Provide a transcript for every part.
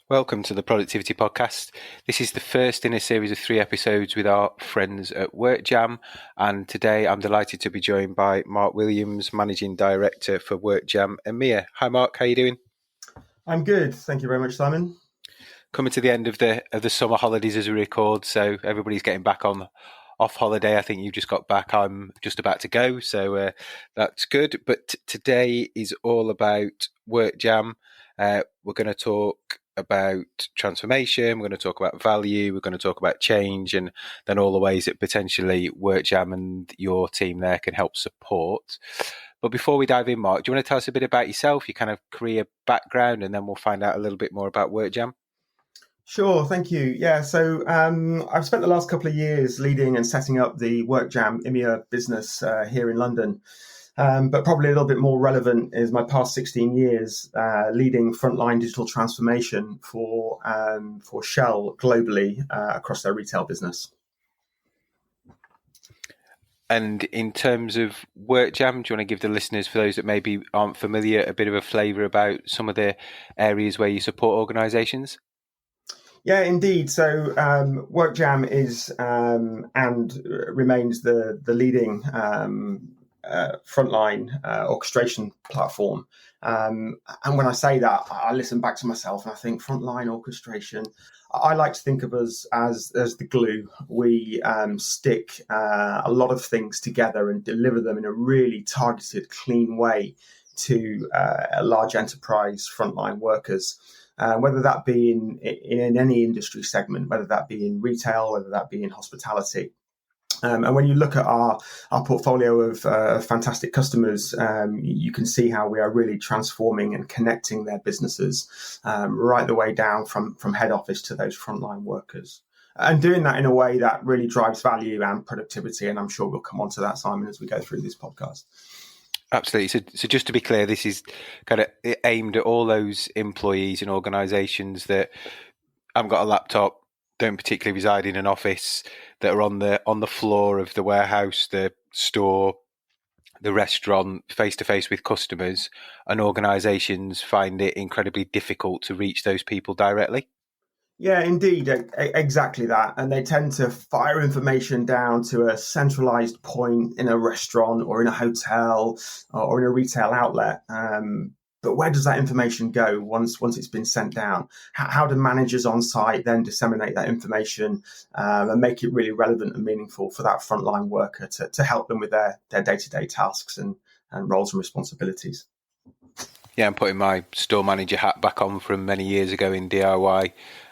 Welcome to the Productivity Podcast. This is the first in a series of 3 episodes with our friends at WorkJam, and today I'm delighted to be joined by Mark Williams, Managing Director for WorkJam EMEA. Hi Mark, how are you doing? I'm good, thank you very much, Simon. Coming to the end of the summer holidays as we record, so everybody's getting back off holiday. I think you just got back. I'm just about to go, so that's good. But today is all about WorkJam. We're going to talk about transformation, we're going to talk about value, we're going to talk about change, and then all the ways that potentially WorkJam and your team there can help support. But before we dive in, Mark, do you want to tell us a bit about yourself, your kind of career background, and then we'll find out a little bit more about WorkJam? Sure, thank you. Yeah, so I've spent the last couple of years leading and setting up the WorkJam EMEA business here in London. But probably a little bit more relevant is my past 16 years leading frontline digital transformation for Shell globally across their retail business. And in terms of WorkJam, do you want to give the listeners, for those that maybe aren't familiar, a bit of a flavour about some of the areas where you support organisations? Yeah, indeed. So WorkJam is and remains the leading frontline orchestration platform. And when I say that, I listen back to myself and I think frontline orchestration. I like to think of us as the glue. We stick a lot of things together and deliver them in a really targeted, clean way to a large enterprise frontline workers. Whether that be in any industry segment, whether that be in retail, whether that be in hospitality. And when you look at our portfolio of fantastic customers, you can see how we are really transforming and connecting their businesses right the way down from head office to those frontline workers. And doing that in a way that really drives value and productivity. And I'm sure we'll come on to that, Simon, as we go through this podcast. Absolutely. So just to be clear, this is kind of aimed at all those employees and organisations that haven't got a laptop, don't particularly reside in an office, that are on the floor of the warehouse, the store, the restaurant, face to face with customers, and organisations find it incredibly difficult to reach those people directly. Yeah, indeed, exactly that. And they tend to fire information down to a centralized point in a restaurant or in a hotel or in a retail outlet. But where does that information go once it's been sent down? How do managers on site then disseminate that information and make it really relevant and meaningful for that frontline worker to help them with their day-to-day tasks and roles and responsibilities? Yeah, I'm putting my store manager hat back on from many years ago in DIY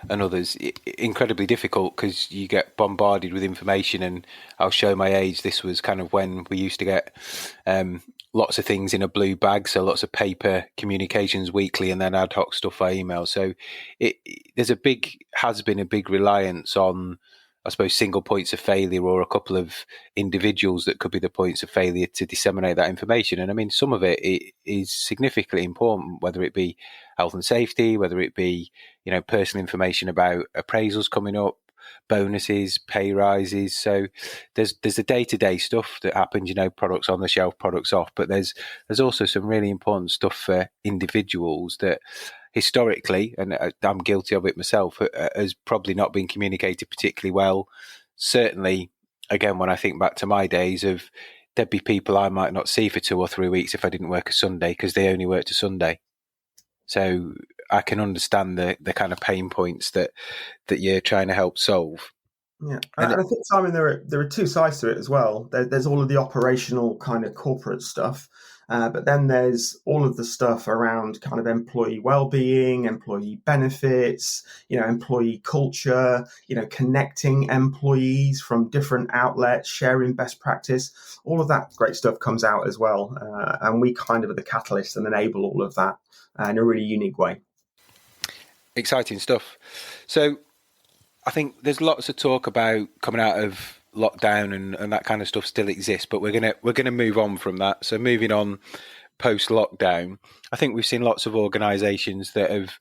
and others. Incredibly difficult because you get bombarded with information, and I'll show my age. This was kind of when we used to get lots of things in a blue bag, so lots of paper communications weekly and then ad hoc stuff by email. So has been a big reliance on, I suppose, single points of failure or a couple of individuals that could be the points of failure to disseminate that information. And I mean, some of it is significantly important, whether it be health and safety, whether it be, personal information about appraisals coming up, bonuses, pay rises. So there's the day-to-day stuff that happens, products on the shelf, products off, but there's also some really important stuff for individuals that historically, and I'm guilty of it myself, has probably not been communicated particularly well. Certainly, again, when I think back to my days of, there'd be people I might not see for 2 or 3 weeks if I didn't work a Sunday because they only worked a Sunday. So I can understand the kind of pain points that you're trying to help solve. Yeah, and I think, Simon, there are 2 sides to it as well. There's all of the operational kind of corporate stuff, but then there's all of the stuff around kind of employee well-being, employee benefits, employee culture, connecting employees from different outlets, sharing best practice. All of that great stuff comes out as well, and we kind of are the catalyst and enable all of that in a really unique way. Exciting stuff. So I think there's lots of talk about coming out of lockdown and that kind of stuff still exists, but we're gonna move on from that. So moving on post lockdown, I think we've seen lots of organisations that have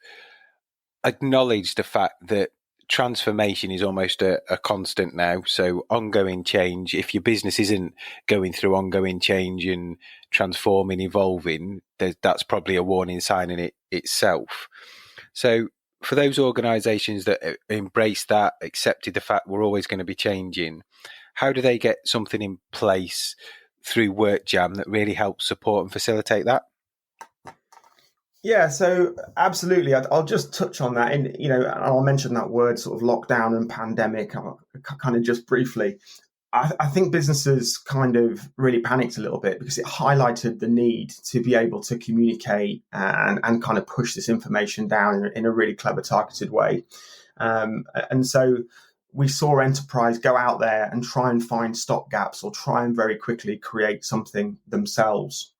acknowledged the fact that transformation is almost a constant now. So ongoing change. If your business isn't going through ongoing change and transforming, evolving, that's probably a warning sign in it itself. So for those organisations that embrace that, accepted the fact we're always going to be changing, how do they get something in place through WorkJam that really helps support and facilitate that? Yeah, so absolutely. I'll just touch on that, and I'll mention that word sort of lockdown and pandemic, kind of just briefly. I think businesses kind of really panicked a little bit because it highlighted the need to be able to communicate and kind of push this information down in a really clever, targeted way. And so we saw enterprise go out there and try and find stop gaps or try and very quickly create something themselves.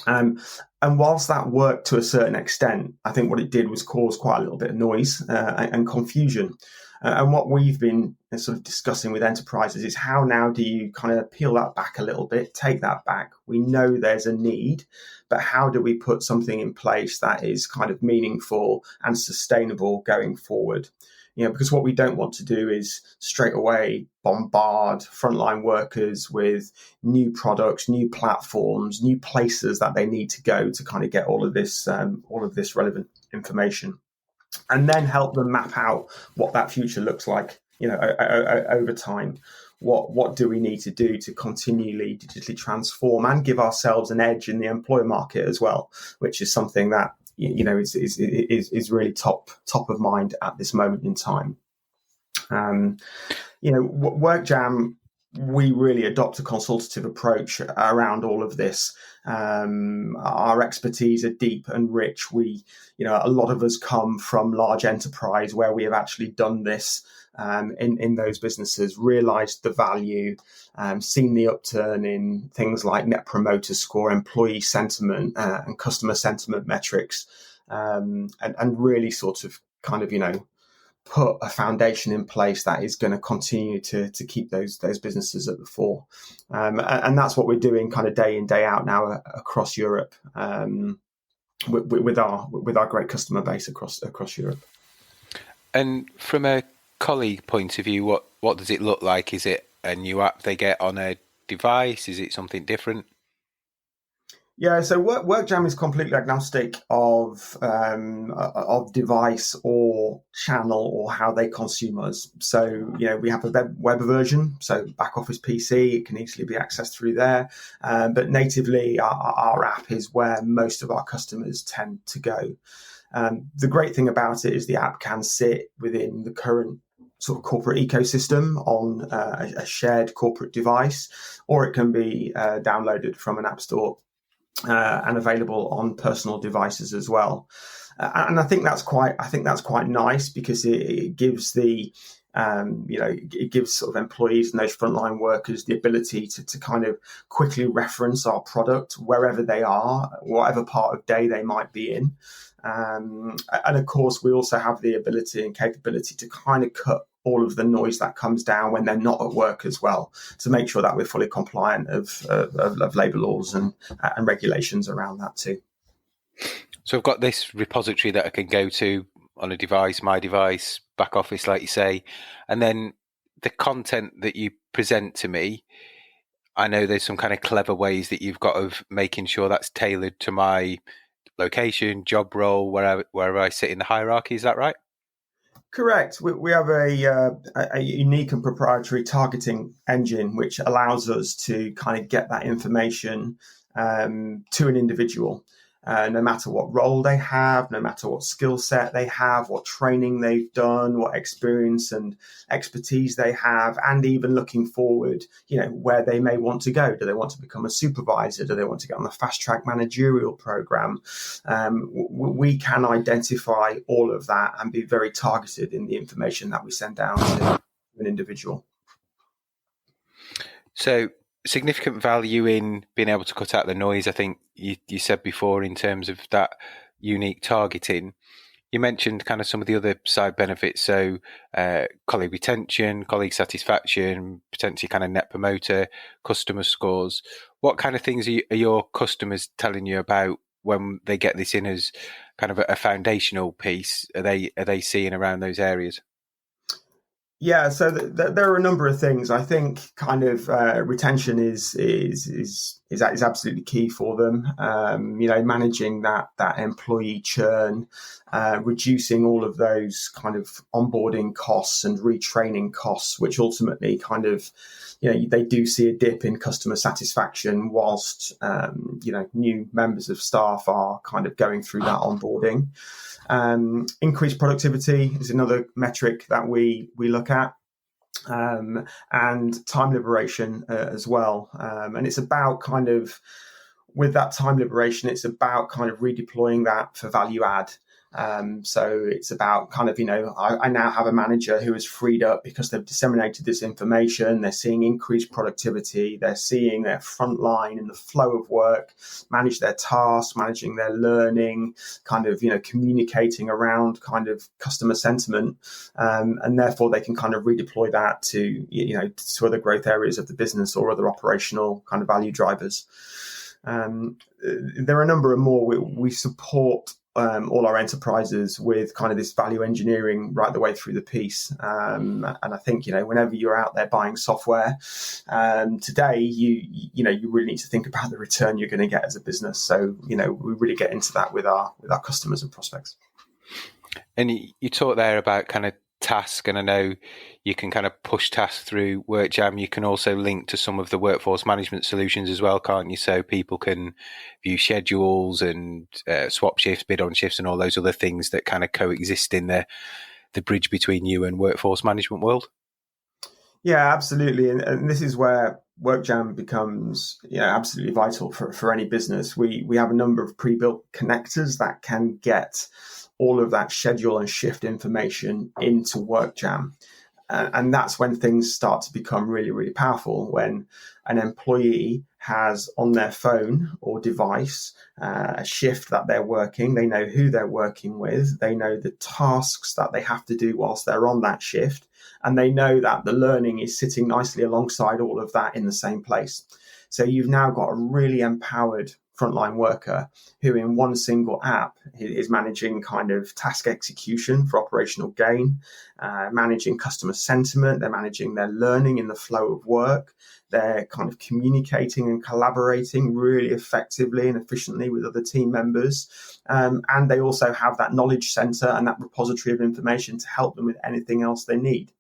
And whilst that worked to a certain extent, I think what it did was cause quite a little bit of noise and confusion. And what we've been sort of discussing with enterprises is how now do you kind of peel that back a little bit, take that back. We know there's a need, but how do we put something in place that is kind of meaningful and sustainable going forward? Because what we don't want to do is straight away bombard frontline workers with new products, new platforms, new places that they need to go to kind of get all of this relevant information, and then help them map out what that future looks like, over time. What do we need to do to continually digitally transform and give ourselves an edge in the employer market as well, which is something that is really top of mind at this moment in time. WorkJam, we really adopt a consultative approach around all of this. Our expertise are deep and rich. A lot of us come from large enterprise where we have actually done this in those businesses, realized the value, seen the upturn in things like Net Promoter Score, employee sentiment, and customer sentiment metrics, and really sort of kind of, put a foundation in place that is going to continue to keep those businesses at the fore. And that's what we're doing kind of day in, day out now across Europe, with our great customer base across Europe. And from a colleague point of view, what does it look like? Is it a new app they get on a device? Is it something different? Yeah, so WorkJam is completely agnostic of device or channel or how they consume us. So, we have a web version, so back office PC, it can easily be accessed through there. But natively, our app is where most of our customers tend to go. The great thing about it is the app can sit within the current sort of corporate ecosystem on a shared corporate device, or it can be downloaded from an app store and available on personal devices as well. And I think that's quite nice because it gives it gives sort of employees and those frontline workers the ability to kind of quickly reference our product wherever they are, whatever part of day they might be in. And of course, we also have the ability and capability to kind of cut all of the noise that comes down when they're not at work as well, to make sure that we're fully compliant of labour laws and regulations around that too. So I've got this repository that I can go to on a device, my device, back office, like you say, and then the content that you present to me, I know there's some kind of clever ways that you've got of making sure that's tailored to my location, job role, wherever I sit in the hierarchy. Is that right? Correct. We have a unique and proprietary targeting engine, which allows us to kind of get that information to an individual, no matter what role they have, no matter what skill set they have, what training they've done, what experience and expertise they have, and even looking forward, where they may want to go. Do they want to become a supervisor? Do they want to get on the fast track managerial program? We can identify all of that and be very targeted in the information that we send down to an individual. So, significant value in being able to cut out the noise. I think you said before in terms of that unique targeting. You mentioned kind of some of the other side benefits, so colleague retention, colleague satisfaction, potentially kind of net promoter, customer scores. What kind of things are your customers telling you about when they get this in as kind of a foundational piece? Are they seeing around those areas? Yeah, so there are a number of things. I think kind of retention is is absolutely key for them. Managing that employee churn, reducing all of those kind of onboarding costs and retraining costs, which ultimately kind of, they do see a dip in customer satisfaction whilst, new members of staff are kind of going through that onboarding. Increased productivity is another metric that we look at. And time liberation as well. And it's about kind of, with that time liberation, it's about kind of redeploying that for value add. So it's about kind of, I now have a manager who is freed up because they've disseminated this information. They're seeing increased productivity. They're seeing their frontline in the flow of work, manage their tasks, managing their learning, kind of, communicating around kind of customer sentiment. And therefore they can kind of redeploy that to, to other growth areas of the business or other operational kind of value drivers. There are a number of more. We support all our enterprises with kind of this value engineering right the way through the piece. And I think, whenever you're out there buying software, today, you really need to think about the return you're going to get as a business. So, we really get into that with our customers and prospects. And you talked there about kind of task, and I know you can kind of push tasks through WorkJam. You can also link to some of the workforce management solutions as well, can't you? So people can view schedules and swap shifts, bid on shifts, and all those other things that kind of coexist in the bridge between you and workforce management world. Yeah, absolutely. And this is where WorkJam becomes absolutely vital for any business. We have a number of pre-built connectors that can get all of that schedule and shift information into WorkJam. And that's when things start to become really, really powerful, when an employee has on their phone or device a shift that they're working. They know who they're working with. They know the tasks that they have to do whilst they're on that shift. And they know that the learning is sitting nicely alongside all of that in the same place. So you've now got a really empowered frontline worker who in one single app is managing kind of task execution for operational gain, managing customer sentiment. They're managing their learning in the flow of work. They're kind of communicating and collaborating really effectively and efficiently with other team members. And they also have that knowledge center and that repository of information to help them with anything else they need.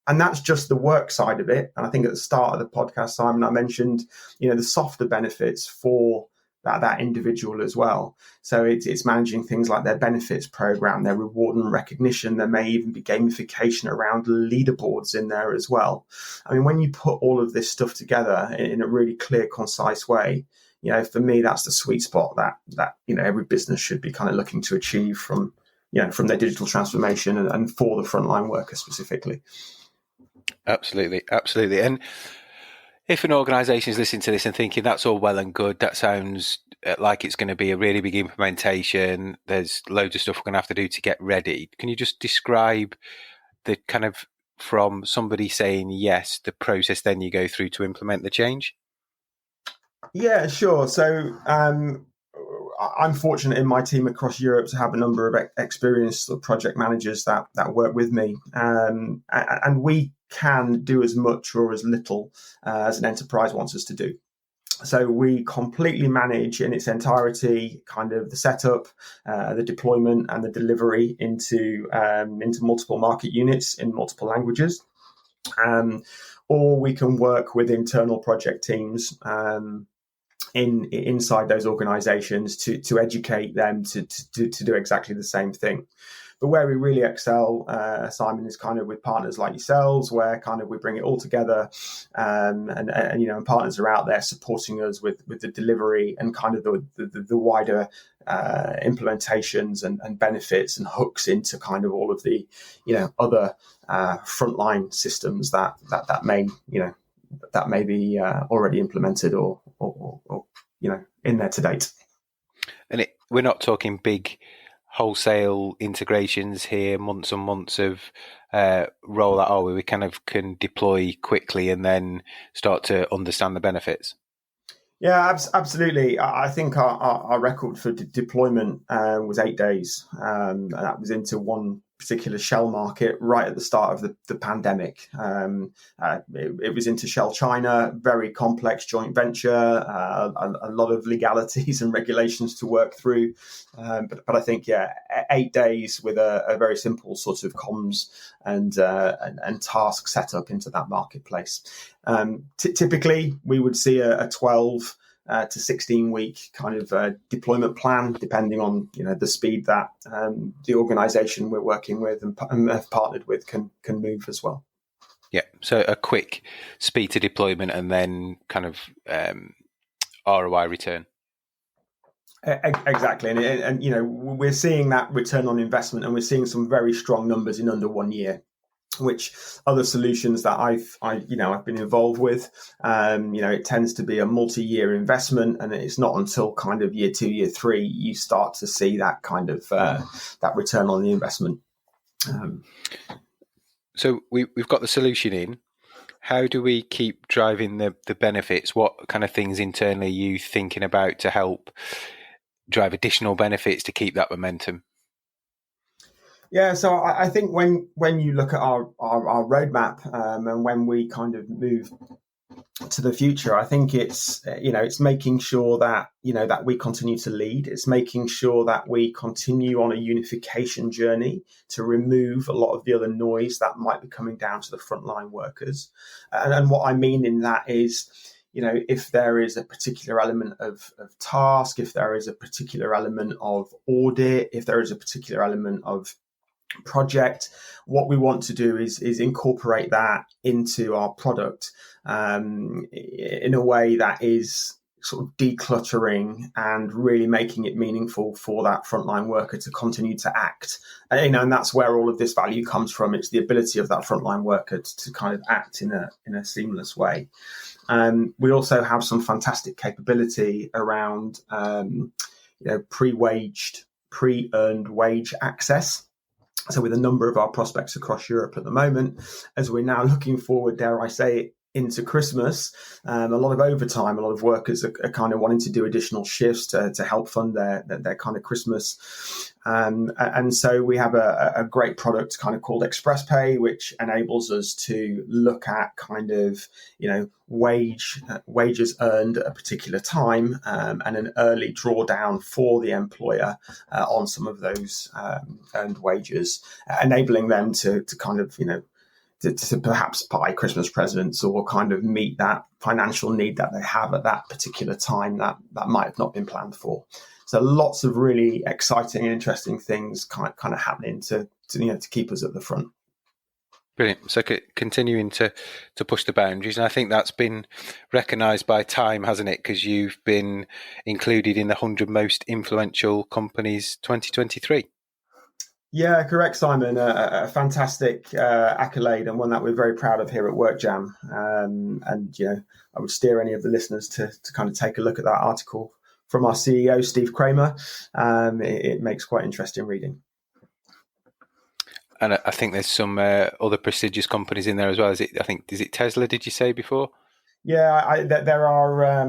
And that's just the work side of it. And I think at the start of the podcast, Simon, I mentioned, the softer benefits for that individual as well. So it's managing things like their benefits program, their reward and recognition. There may even be gamification around leaderboards in there as well. I mean, when you put all of this stuff together in a really clear, concise way, for me, that's the sweet spot that every business should be kind of looking to achieve from their digital transformation and for the frontline worker specifically. Absolutely. And if an organisation is listening to this and thinking that's all well and good, that sounds like it's going to be a really big implementation, there's loads of stuff we're going to have to do to get ready. Can you just describe the kind of, from somebody saying yes, the process then you go through to implement the change? Yeah, sure. So I'm fortunate in my team across Europe to have a number of experienced project managers that work with me. And we can do as much or as little as an enterprise wants us to do. So we completely manage in its entirety kind of the setup, the deployment and the delivery into multiple market units in multiple languages. Or we can work with internal project teams inside those organizations to educate them to do exactly the same thing. But where we really excel, Simon, is kind of with partners like yourselves, where kind of we bring it all together, and partners are out there supporting us with the delivery and kind of the wider implementations and benefits and hooks into kind of all of the other frontline systems that may be already implemented or in there to date. And we're not talking big wholesale integrations here, months and months of rollout, we kind of can deploy quickly and then start to understand the benefits. Yeah, absolutely. I think our record for deployment was 8 days, and that was into one particular shell market right at the start of the pandemic. It was into Shell China, very complex joint venture, a lot of legalities and regulations to work through. But I think, 8 days with a very simple sort of comms and task setup into that marketplace. Typically, we would see a 12 to 16 week kind of deployment plan, depending on the speed that the organisation we're working with and have partnered with can move as well. Yeah, so a quick speed to deployment and then kind of ROI return. Exactly, and we're seeing that return on investment, and we're seeing some very strong numbers in under 1 year, which other solutions that I've been involved with, it tends to be a multi-year investment, and it's not until kind of year 2, year 3 you start to see that kind of that return on the investment. So we've got the solution in. How do we keep driving the benefits? What kind of things internally are you thinking about to help drive additional benefits to keep that momentum? Yeah, so I think when you look at our roadmap and when we kind of move to the future, I think it's making sure that that we continue to lead. It's making sure that we continue on a unification journey to remove a lot of the other noise that might be coming down to the frontline workers. And what I mean in that is, if there is a particular element of task, if there is a particular element of audit, if there is a particular element of project, what we want to do is incorporate that into our product in a way that is sort of decluttering and really making it meaningful for that frontline worker to continue to act. And that's where all of this value comes from. It's the ability of that frontline worker to kind of act in a seamless way. We also have some fantastic capability around pre-earned wage access. So with a number of our prospects across Europe at the moment, as we're now looking forward, dare I say it, into Christmas, a lot of overtime, a lot of workers are kind of wanting to do additional shifts to help fund their kind of Christmas. And so we have a great product kind of called Express Pay, which enables us to look at kind of, wages earned at a particular time and an early drawdown for the employer on some of those earned wages, enabling them to kind of, to perhaps buy Christmas presents or kind of meet that financial need that they have at that particular time that might have not been planned for. So lots of really exciting and interesting things kind of happening to keep us at the front. Brilliant. So continuing to push the boundaries, and I think that's been recognised by Time, hasn't it? Because you've been included in the 100 most influential companies 2023. Yeah, correct, Simon. A fantastic accolade, and one that we're very proud of here at WorkJam. And I would steer any of the listeners to kind of take a look at that article from our CEO, Steve Kramer. It makes quite interesting reading. And I think there's some other prestigious companies in there as well. Is it Tesla? Did you say before? Yeah, there are.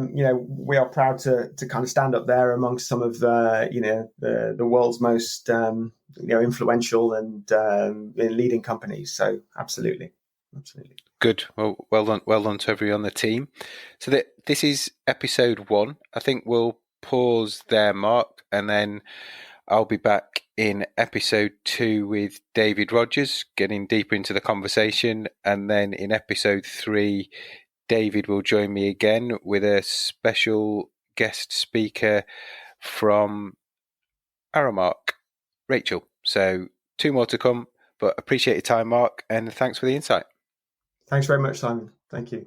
We are proud to kind of stand up there amongst some of the world's most influential and leading companies. So absolutely. Good. Well done to everyone on the team. So this is episode 1. I think we'll pause there, Mark, and then I'll be back in episode 2 with David Rogers, getting deeper into the conversation, and then in episode 3. David will join me again with a special guest speaker from Aramark, Rachel. So 2 more to come, but appreciate your time, Mark, and thanks for the insight. Thanks very much, Simon. Thank you.